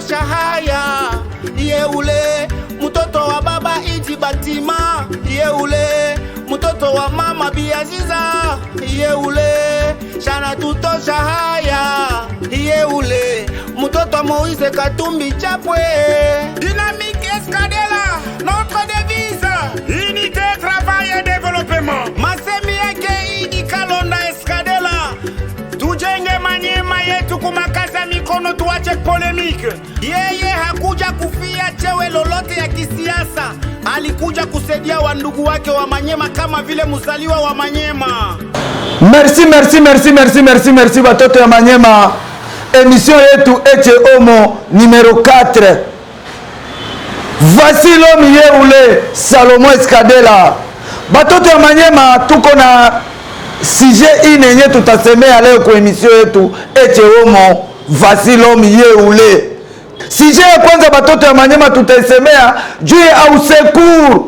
tosha haya. Ye ule mtoto wa baba Iji Batima, ye ule mtoto wa mama Biaziza, ye ule shana tutosha haya. Ye ule mtoto Moïse Katumbi Chapwe. Dynamique Escadela, notre devise, unité, travail et développement. Masemi yake Idi Kalonda Escadela, tujenge Manyema yetu kumakaza mikono, tuache polemike. Yeye hakuja kufia chewe lolote ya kisiasa, alikuja kusaidia wandugu wake wa Manyema kama vile mzaliwa wa Manyema. Merci batoto ya Manyema. Émission yetu Eche Homo numéro 4. Voici l'homme yeule Salomon Escadela. Batoto ya Manyema tuko na sujet ine nye tutasemea leo kwa emission yetu Eche Homo voici l'homme yeule. Sujet ya kwanza batoto ya Manyema tutaisemea juu au secours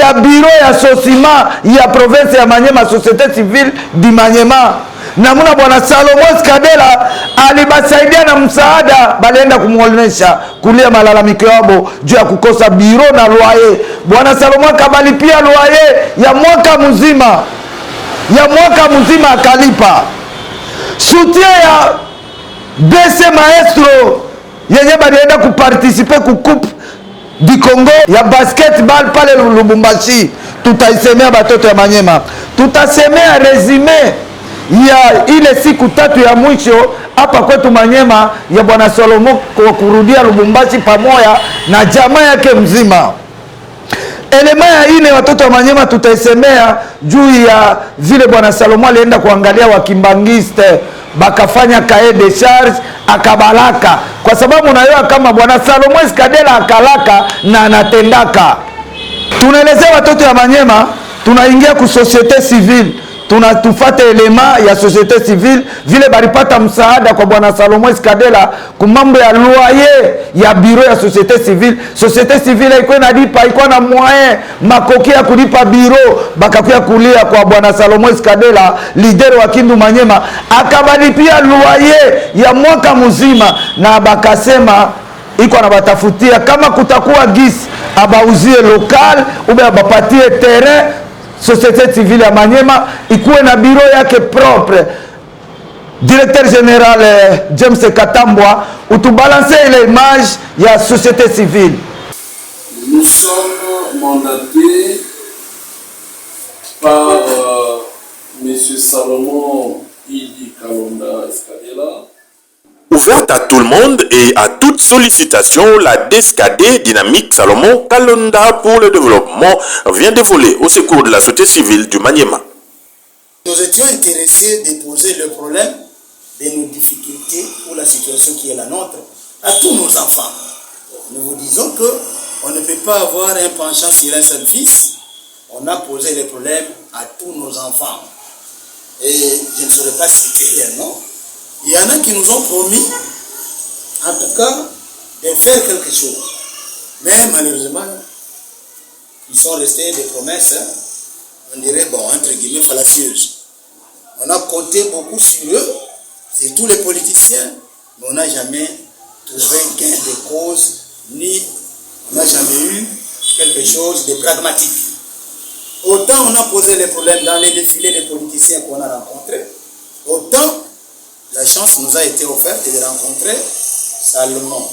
ya bureau ya Sosima ya province ya Manyema, société civile di Manyema. Namuna bwana Salomon Escadela alibasaidia na msaada, balienda kumuonesha kulia malalamiko yao juu ya kukosa biro na loyer. Bwana Salomon kabalipia loyer ya mwaka mzima akalipa. Soutien ya BC Maestro yenye balienda kuparticiper ku coupe du Congo ya basketball pale Lubumbashi. Tutaisemea batoto ya Manyema. Tutasemea resume ya ile siku tatu ya mwisho hapa kwetu Manyema ya bwana Salomon kwa kurudia Lubumbashi pamoja na jamaa yake mzima. Elema ya ine watoto wa Manyema tutaisemea juu ya vile bwana Salomon alienda kuangalia wakimbangiste, bakafanya cahier de charge akabalaka, kwa sababu unajua kama bwana Salomon Escadela akalaka na anatendaka. Tunaelezea watoto ya Manyema, tunaingia ku société civile, tunatufate elema ya société civile vile baripata msaada kwa bwana Salomon Escadela kumambo ya loyer ya bureau ya société civile. Société civile iko inalipa, iko na moyen makoki ya kulipa bureau, bakakuya kulia kwa bwana Salomon Escadela leader wa Kindu Manyema, akabalipia loyer ya mwaka mzima, na bakasema iko anabatafutia kama kutakuwa gisi abauzie local ube abapatie terrain. Société civile ya Manyema ikuwe na bureau yake propre. Directeur général James Katambwa, utubalance ile image ya société civile. Nous sommes mandatés par Monsieur Salomon Idi Kalonda Escadela. Ouverte à tout le monde et à toute sollicitation, la DSKD Dynamique Salomon Kalonda pour le développement vient de voler au secours de la société civile du Manyema. Nous étions intéressés de poser le problème de nos difficultés pour la situation qui est la nôtre à tous nos enfants. Nous vous disons qu'on ne peut pas avoir un penchant sur un seul fils. On a posé les problèmes à tous nos enfants. Et je ne saurais pas citer les noms. Il y en a qui nous ont promis, en tout cas, de faire quelque chose. Mais malheureusement, ils sont restés des promesses, on dirait, bon, entre guillemets, fallacieuses. On a compté beaucoup sur eux, c'est tous les politiciens, mais on n'a jamais trouvé gain de cause, ni on n'a jamais eu quelque chose de pragmatique. Autant on a posé les problèmes dans les défilés des politiciens qu'on a rencontrés, autant la chance nous a été offerte de rencontrer Salomon.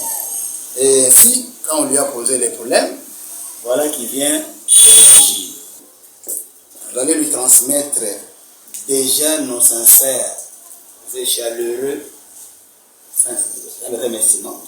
Et ainsi, quand on lui a posé les problèmes, voilà qu'il vient. Vous allez lui transmettre déjà nos sincères et chaleureux remerciements.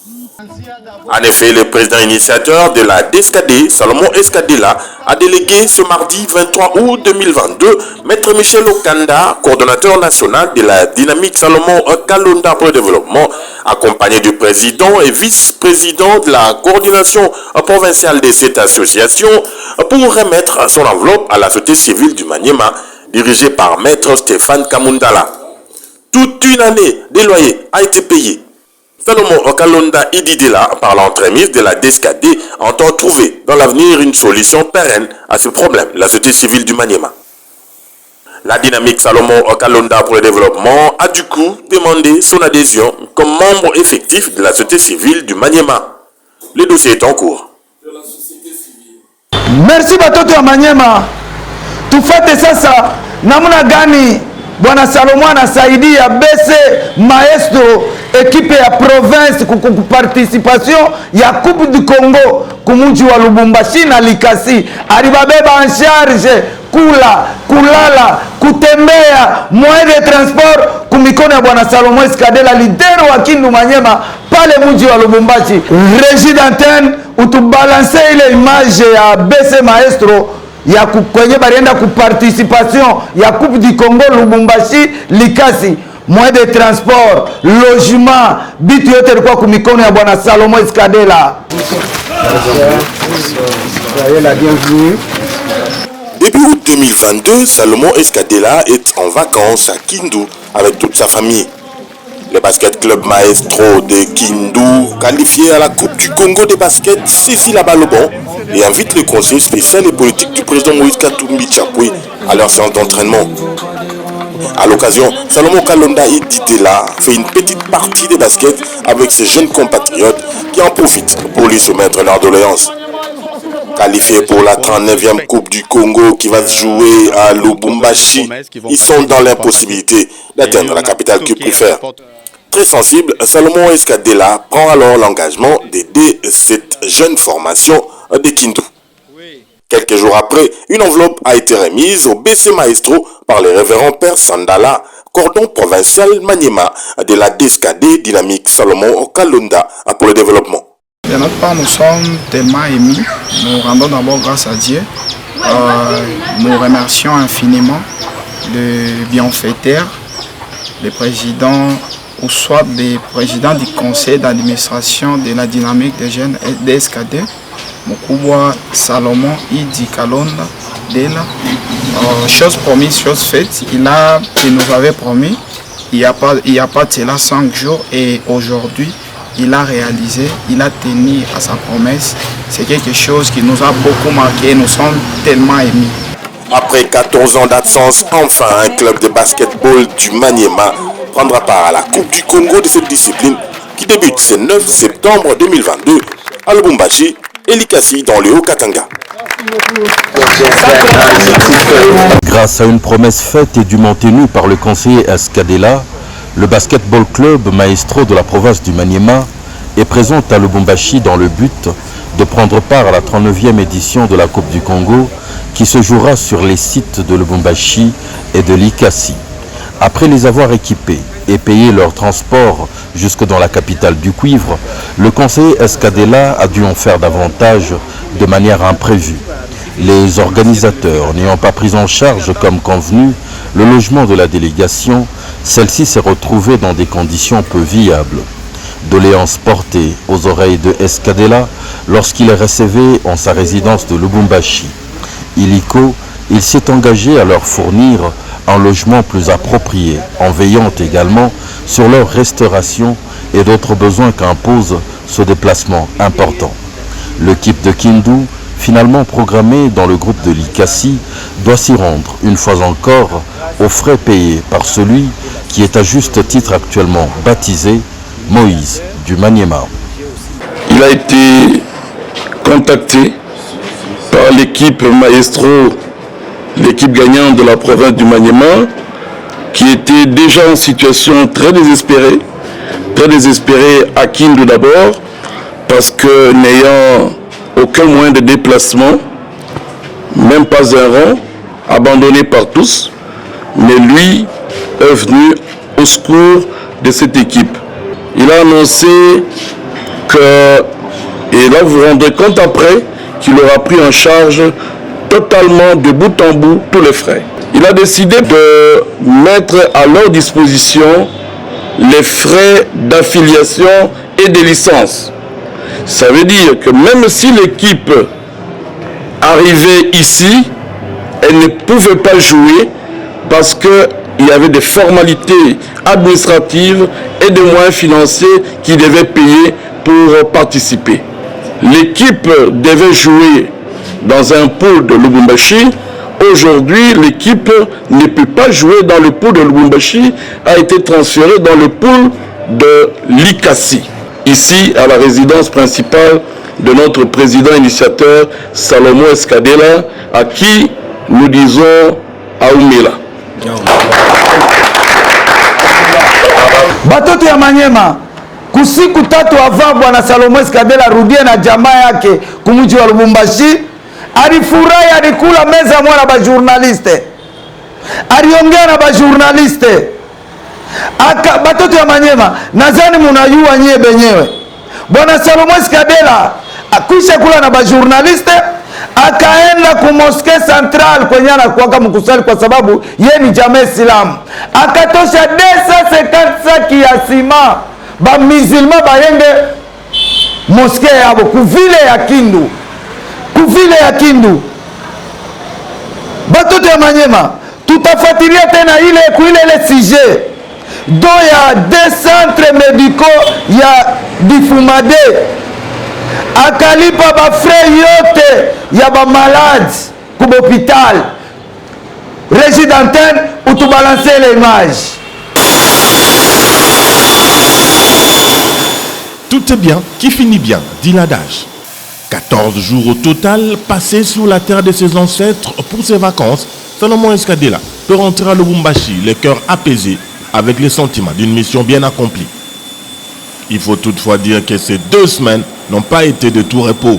En effet, le président initiateur de la DSKD, Salomon Escadela, a délégué ce mardi 23 août 2022 Maître Michel Okanda, coordonnateur national de la Dynamique Salomon Kalonda pour le développement, accompagné du président et vice-président de la coordination provinciale de cette association, pour remettre son enveloppe à la société civile du Manyema, dirigée par Maître Stéphane Kamundala. Toute une année de loyer a été payée. Salomon Kalonda Ididela, par l'entremise de la DSKD, entend trouver dans l'avenir une solution pérenne à ce problème, la société civile du Manyema. La dynamique Salomon Kalonda pour le développement a du coup demandé son adhésion comme membre effectif de la société civile du Maniema. Le dossier est en cours. Merci batoto ya Maniema. Tufate sasa namna gani Bwana Salomon anasaidia BC Maestro ekipe ya province participation ya Coupe du Congo kumuji wa Lubumbashi na Likasi. Alibabeba en charge kula, kulala, kutembea, moyen de transport kumikono ya Bwana Salomon Eskadela, lidero wa Kindu Maniema pale muji wa Lubumbashi. Régie d'antenne utubalance ile image ya BC Maestro ya kwenye barienda kuparticipation ya Coupe du Congo Lubumbashi Likasi. Moyen de transport, logement, bitu yote ilikuwa kumikono ya Bwana Salomon Eskadela. Début août 2022, Salomon Eskadela est en vacances à Kindu avec toute sa famille. Le basket club Maestro de Kindu, qualifié à la Coupe du Congo de basket, saisit la balle au bon et invite le conseil spécial et politique du président Moïse Katumbi Tchapoué à leur séance d'entraînement. À l'occasion, Salomon Kalonda Iditela fait une petite partie de basket avec ses jeunes compatriotes qui en profitent pour lui soumettre leurs doléances. Qualifiés pour la 39e Coupe du Congo qui va se jouer à Lubumbashi, ils sont dans l'impossibilité d'atteindre la capitale qu'ils préfèrent. Très sensible, Salomon Eskadela prend alors l'engagement d'aider cette jeune formation de Kindu. Quelques jours après, une enveloppe a été remise au BC Maestro par le révérend Père Sandala, cordon provincial Maniema de la DSKD Dynamique Salomon Kalonda pour le développement. De notre part, nous sommes tellement émus. Nous rendons d'abord grâce à Dieu. Nous remercions infiniment le bienfaiteur, le président ou soit des présidents du conseil d'administration de la dynamique des jeunes DSKD, Mukubwa Salomon Idi Kalonda Dela. Chose promise, chose faite. Il nous avait promis, il n'y a pas de cela 5 jours et aujourd'hui, il a réalisé, il a tenu à sa promesse. C'est quelque chose qui nous a beaucoup marqué, nous sommes tellement émus. Après 14 ans d'absence, enfin un club de basketball du Maniema prendra part à la Coupe du Congo de cette discipline qui débute ce 9 septembre 2022 à Lubumbashi et Likasi dans le Haut-Katanga. Grâce à une promesse faite et dûment tenue par le conseiller Eskadela, le basketball club Maestro de la province du Maniema est présent à Lubumbashi dans le but de prendre part à la 39e édition de la Coupe du Congo qui se jouera sur les sites de Lubumbashi et de Likasi. Après les avoir équipés et payé leur transport jusque dans la capitale du cuivre, le conseiller Eskadela a dû en faire davantage de manière imprévue. Les organisateurs n'ayant pas pris en charge comme convenu le logement de la délégation, celle-ci s'est retrouvée dans des conditions peu viables. Doléances portées aux oreilles de Eskadela lorsqu'il est recevé en sa résidence de Lubumbashi. Illico, il s'est engagé à leur fournir un logement plus approprié, en veillant également sur leur restauration et d'autres besoins qu'impose ce déplacement important. L'équipe de Kindu, finalement programmée dans le groupe de Likasi, doit s'y rendre une fois encore aux frais payés par celui qui est à juste titre actuellement baptisé Moïse du Maniema. Il a été contacté par l'équipe Maestro, l'équipe gagnante de la province du Maniema, qui était déjà en situation très désespérée à Kindu d'abord, parce que n'ayant aucun moyen de déplacement, même pas un rang, abandonné par tous, mais lui est venu au secours de cette équipe. Il a annoncé que, et là vous vous rendrez compte après, qu'il aura pris en charge totalement de bout en bout tous les frais. Il a décidé de mettre à leur disposition les frais d'affiliation et de licence. Ça veut dire que même si l'équipe arrivait ici, elle ne pouvait pas jouer parce qu'il y avait des formalités administratives et des moyens financiers qu'ils devaient payer pour participer. L'équipe devait jouer dans un pool de Lubumbashi Aujourd'hui, l'équipe ne peut pas jouer dans le pool de Lubumbashi, a été transférée dans le pool de Likasi, ici à la résidence principale de notre président initiateur Salomon Escadela, à qui nous disons Aoumela. Batoto ya Manyema, kusiku tatu avant bwana Salomon Escadela rudie na jamaa yake kumuji wa Lubumbashi, alifurahi, alikula meza mwana ba journaliste, aliongea na ba journaliste. Batoto ya Manyema, nadhani munajua nyie benyewe, bwana Salomon Escadela akisha kula na ba journaliste akaenda ku Mosquée Centrale kwenye anakuwaka mkusali, kwa sababu ye ni jamaa Islamu, akatosha 250 saki ya sima ba musulman bayende mosquée yabo kuvile ya Kindu. Batoto ya Manyema, tutafuatilia tena ile sujet do ya 2 centres médicaux ya Difumade, akalipa ba frais yote ya ba malade ku hôpital. Régie d'antenne, utubalancer l'image. Tout est bien qui finit bien, dit l'adage. 14 jours au total passés sous la terre de ses ancêtres pour ses vacances, Salomon Escadela peut rentrer à Lubumbashi, le cœur apaisé, avec les sentiments d'une mission bien accomplie. Il faut toutefois dire que ces 2 semaines n'ont pas été de tout repos.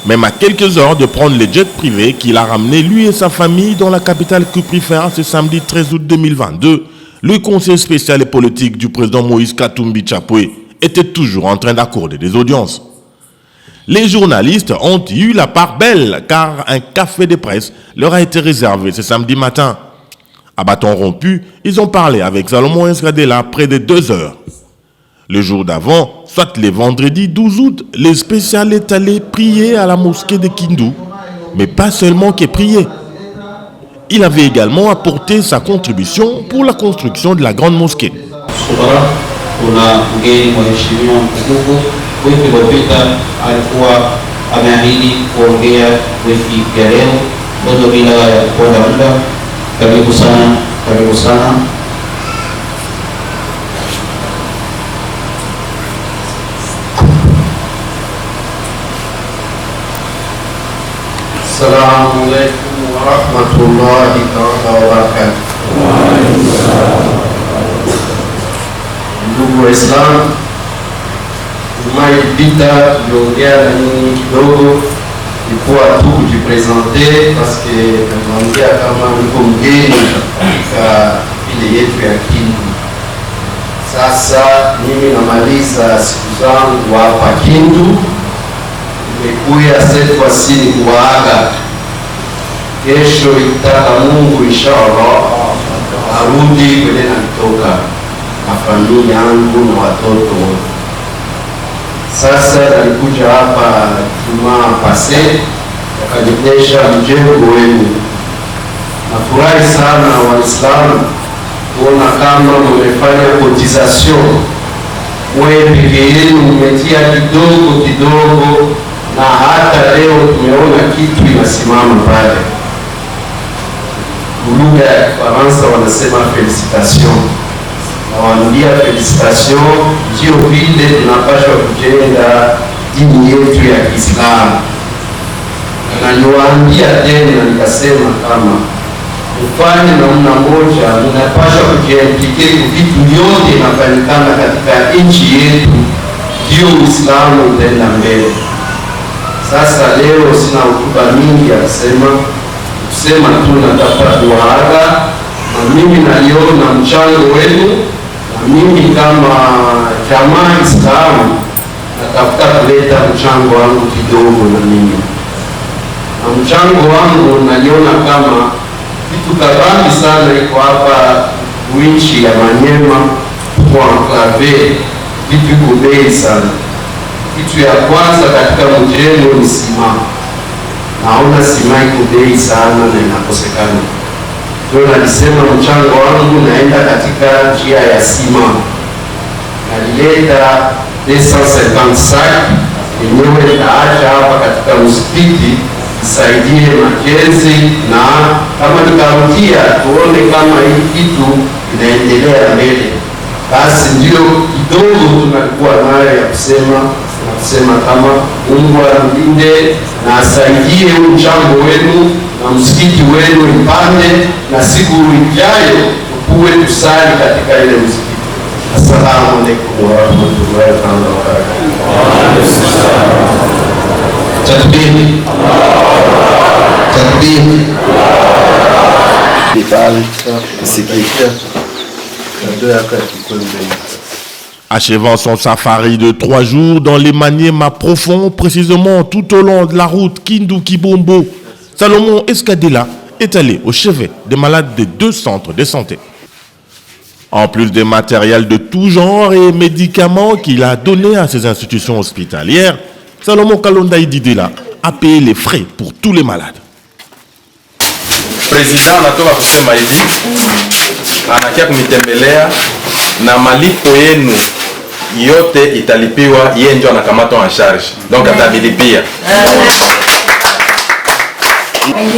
Même à quelques heures de prendre le jet privé qu'il a ramené lui et sa famille dans la capitale cuprifère ce samedi 13 août 2022, le conseil spécial et politique du président Moïse Katumbi Chapwe était toujours en train d'accorder des audiences. Les journalistes ont eu la part belle car un café de presse leur a été réservé ce samedi matin. À bâton rompu, ils ont parlé avec Salomon Escadela près de 2 heures. Le jour d'avant, soit le vendredi 12 août, le spécial est allé prier à la mosquée de Kindu. Mais pas seulement que prier. Il avait également apporté sa contribution pour la construction de la grande mosquée. Kuna mgeni mheshimiwa mkuu, wiki iliyopita alikuwa ameahidi kuongea wiki ya leo. Ndio bila ya kuponda muda, karibu sana, karibu sana. Assalamu alaikum wa rahmatullahi wa barakatuh. Ndugu Waislamu, tumaipita tuliongea na nyinyi kidogo, ilikuwa tu kujipresente paske naongea kama niko mgeni katika ile yetu ya Kindu. Sasa mimi namaliza siku zangu hapa Kindu, nimekuja cette fois-ci ni kuwaaga. Kesho ikitaka Mungu inshallah arudi kwenye nalitoka na familia yangu na watoto. Sasa nalikuja hapa Jumaa pase wakanionyesha mjengo wenu. Nafurahi sana Waislamu kuona kama mmefanya cotisation. Wewe peke yenu mmetia kidogo kidogo, na hata leo tumeona kitu inasimama pale. Lugha ya Kifaransa wanasema felicitation. Nawaambia felicitation, ndio vile tunapaswa kujenga dini yetu ya Kiislamu. Na niwaambia tena nikasema kama ufanye namna moja, mnapaswa kujiimplike vitu vyote vinafanyikana katika nchi yetu, ndio Uislamu utaenda mbele. Sasa leo sina hotuba mingi ya kusema tu nataka kuwaaga, na mimi naliona mchango wenu, na mimi kama jamaa Islamu natafuta kuleta mchango wangu kidogo na mimi. Na mchango wangu naliona kama vitu kabambi sana iko hapa nchi ya Manyema kwa enclave, vitu iko bei sana. Kitu ya kwanza katika mjengo ni sima. Naona sima iko bei sana na inakosekana. Ndio nalisema mchango wangu naenda katika njia ya sima. Nalileta 250 sac yenyewe nitaacha hapa katika msikiti isaidie Makezi, na kama nikarudia tuone kama hii kitu inaendelea mbele. Basi ndio kidogo tunakuwa nayo ya kusema kama Mungu alinde na asaidie mchango wenu na msikiti wenu ipande, na siku ijayo tukuwe tusali katika ile msikiti. Assalamu alaikum wa rahmatullahi wa barakatuh. Takbir. Achevant son safari de 3 jours dans les Maniema profonds, précisément tout au long de la route Kindu-Kibombo, Salomon Escadela est allé au chevet des malades des 2 centres de santé. En plus des matériels de tout genre et médicaments qu'il a donnés à ces institutions hospitalières, Salomon Kalonda Ididela a payé les frais pour tous les malades. Président anatoka kusema hivi, anakia kumitembelea na malipo yenu yote italipiwa, yeye ndio anakamatwa en charge, donc atabilipia.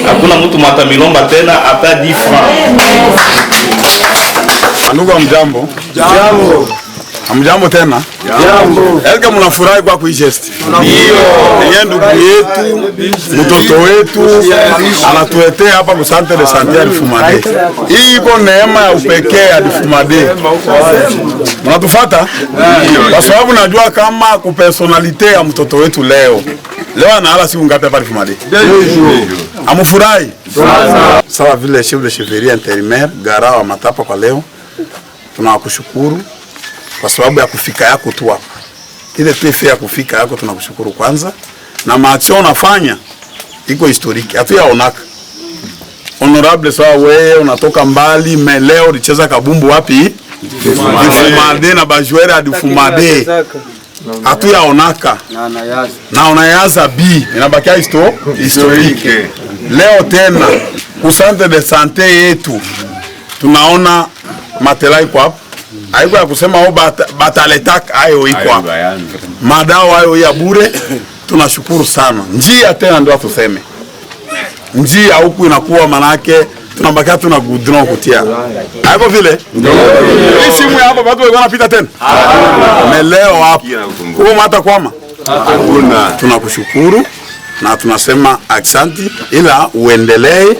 Hakuna mtu matamilomba tena hata 10 francs. Ndugu mjambo. Jambo. Hamjambo tena? Jambo. Elke mnafurahi kwa kui gest? Ndio. Yeye ndugu yetu, mtoto wetu anatuletea hapa ku Centre de Santé ya Lifumade. Hii iko neema ya upekee ya Lifumade. Mnatufuata? Kwa sababu najua kama ku personalite ya mtoto wetu leo anaala siku ngapi hapa Lifumade? 2 jours. Amufurahi? Sawa vile chef de chevalier intérimaire Gara wa Matapa kwa leo. Tunakushukuru kwa sababu ya kufika yako tu hapa. Ile tefe ya kufika yako tunakushukuru kwanza, na maaction unafanya iko historiki. Hatuyaonaka. Honorable sawa, wewe unatoka mbali, leo ulicheza kabumbu wapi? Lifumade na bajuere ya Lifumade. Hatuyaonaka. Na unayaza bi inabakia historiki. Leo tena ku Centre de Santé yetu tunaona matela iko hapo. Haiko ya kusema bataletaka ayo iko hapo. Madawa ayo ya bure. Tunashukuru sana. Njia tena ndio tuseme. Njia huku inakuwa manake tunabakia tuna goudron kutia. Haiko vile? Hii simu ya hapa watu wanapita tena. Leo hapo. Kwa mata kwama. Hakuna. Tunakushukuru na tunasema aksanti, ila uendelee.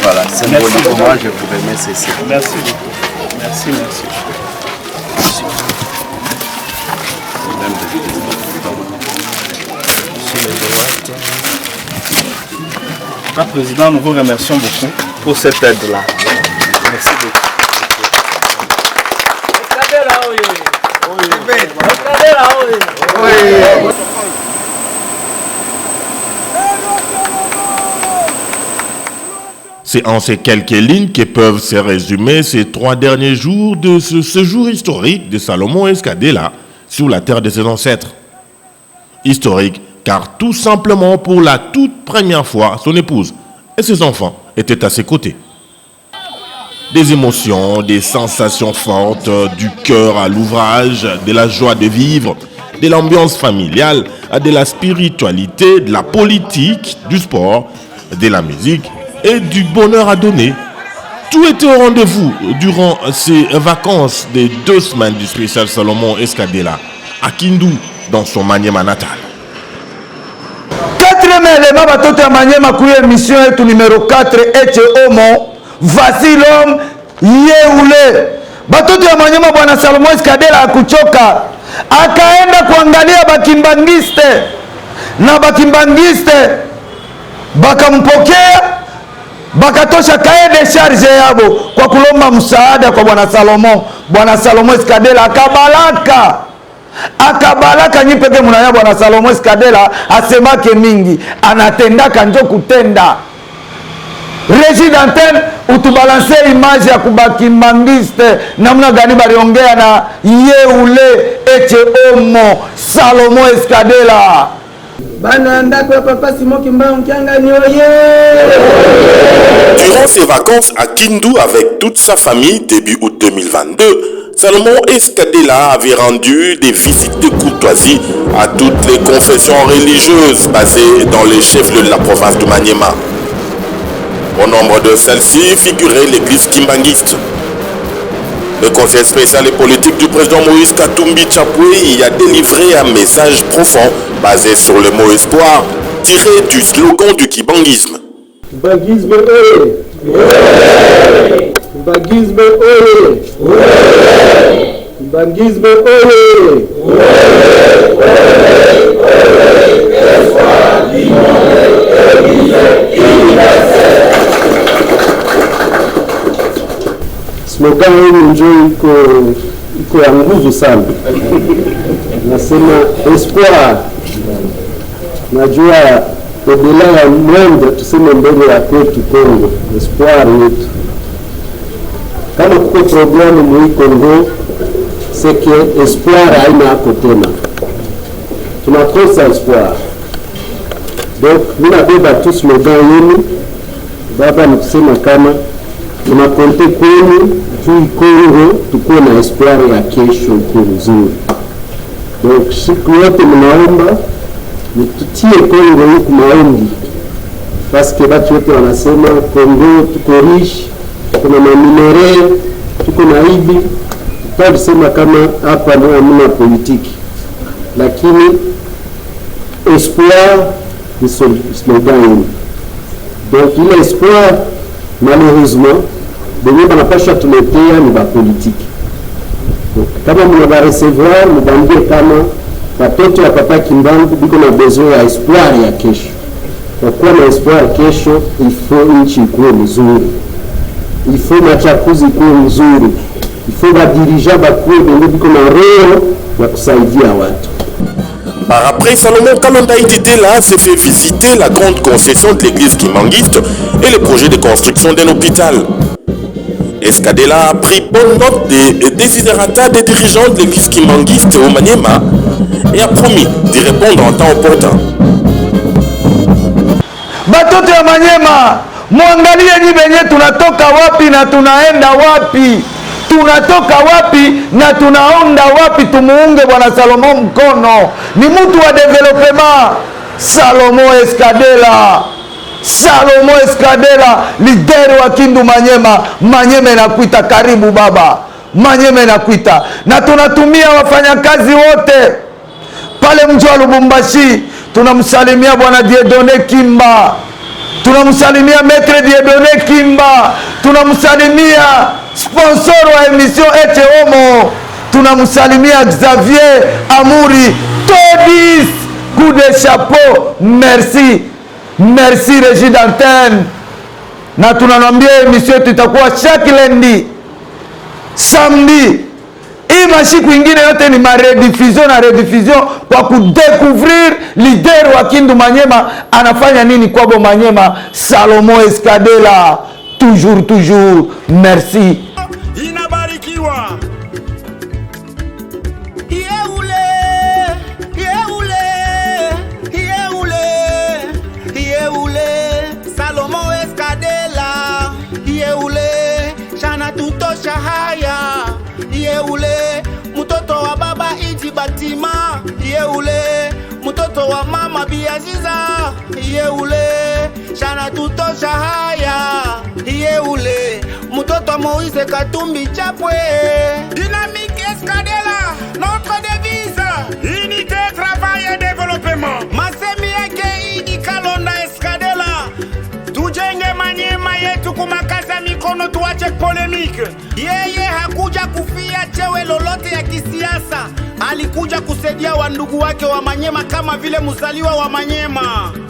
Voilà, c'est bon pour moi, je vous remercie. Merci. Merci. Monsieur le Président, nous vous remercions beaucoup pour cette aide-là. Merci beaucoup. C'est en ces quelques lignes que peuvent se résumer ces 3 derniers jours de ce séjour historique de Salomon Escadela sur la terre de ses ancêtres. Historique car tout simplement pour la toute première fois, son épouse et ses enfants étaient à ses côtés. Des émotions, des sensations fortes, du cœur à l'ouvrage, de la joie de vivre, de l'ambiance familiale, de la spiritualité, de la politique, du sport, de la musique et du bonheur à donner. Tout était au rendez-vous durant ces vacances des 2 semaines du spécial Salomon Escadela à Kindu, dans son Maniema natal. 4e élément batoto ya Maniema kuya émission yetu numéro 4 Eche Omo Vasilom Yeule. Batoto ya Maniema bwana Salomon Escadela akuchoka, akaenda kuangalia bakimbangiste na bakimbangiste bakampokea, bakatosha kae de charge yabo kwa kulomba msaada kwa bwana Salomon. Bwana Salomon Escadela akabalaka nyipeke munaya bwana Salomon Escadela asemake mingi anatendaka njo kutenda. Régie d'antenne utubalanse image ya kubaki mangiste namna gani baliongea na Yeule Eche Omo Salomon Escadela. Durant ses vacances à Kindu avec toute sa famille début août 2022, Salomon Escadela avait rendu des visites de courtoisie à toutes les confessions religieuses basées dans les chefs-lieux de la province du Maniema. Au nombre de celles-ci figurait l'église kimbanguiste. Le conseil spécial et politique du président Moïse Katumbi Chapwe y a délivré un message profond basé sur le mot espoir, tiré du slogan du kimbanguisme. Kimbanguisme Kimbanguisme Kimbanguisme slogan hii ndio iko ya nguvu sana. Nasema espoir. Najua au-delà ya mwendo tuseme mbele ya kwetu Kongo, espoir yetu. Kama kuko problemu mwi Kongo, c'est que espoir haina hapo tena. Tunakosa espoir. Donc, mina beba tu slogan yenu, baba ni kusema kama tunakonte kwenu juu Kongo tukuwe na espoir ya kesho iko nzuri. Donc, siku yote mnaomba nitutie Kongo huku maombi, paske batu yote wanasema Kongo tuko riche, kuna maminere, tuko na hivi. Tutasema kama hapa ndio hamna politiki, lakini espoir ni slogan. Donc ile espoir malheureusement benye banapasha tuletea ni ba politiki. Donc kama mnaba recevoir mbambie kama watoto wa papa Kimbangu biko na besoin ya espoir ya kesho. Kwa kuwa na espoir kesho, ifo nchi ikuwe mzuri, ifo machakuzi ikuwe mzuri, ifo badirija bakuwe benye biko na roho ya kusaidia watu. Par après, Salomon Kalonda Ititela s'est fait visiter la grande concession de l'église kimbanguiste et le projet de construction d'un hôpital. Escadela a pris bonne note des desiderata des dirigeants de l'église kimbanguiste au Maniema et a promis d'y répondre en temps opportun. Batoto ya Maniema, muangalie nyi benye tunatoka wapi na tunaenda wapi. Tunatoka wapi na tunaonda wapi. Tumuunge bwana Salomon mkono. Ni mtu wa development. Salomon Escadela. Salomon Escadela, lideri wa Kindu Maniema. Maniema inakuita, karibu baba. Maniema inakuita. Na tunatumia wafanyakazi wote pale mji wa Lubumbashi. Tunamsalimia bwana Diedone Kimba. Tunamsalimia Maître Diedone Kimba. Tunamsalimia sponsor wa émission Ete Homo. Tunamsalimia Xavier Amuri. Todis, coup de chapeau. Merci. Merci Régie d'antenne. Na tunanambia émission tutakuwa chaque lundi, samedi. Hii masiku ingine yote ni rediffusion na rediffusion kwa kudécouvrir leader wa Kindu Maniema anafanya nini kwa bo Maniema. Salomon Escadela, toujours merci. Inabarikiwa. Salomon Escadela. Shana tutosha haya. Mtoto wa baba Iji Batima. Mtoto wa mama Biaziza. Shana tutosha haya. Mtoto wa Moïse Katumbi Chapwe. Dynamique Escadela, notre devise. Unité, travail et développement. Masemi yake Idi Kalonda Escadela. Tujenge Maniema yetu kumakaza mikono, tuache polemike. Yeye hakuja kufia chewe lolote ya kisiasa. Alikuja kusaidia wandugu wake wa Maniema kama vile mzaliwa wa Maniema.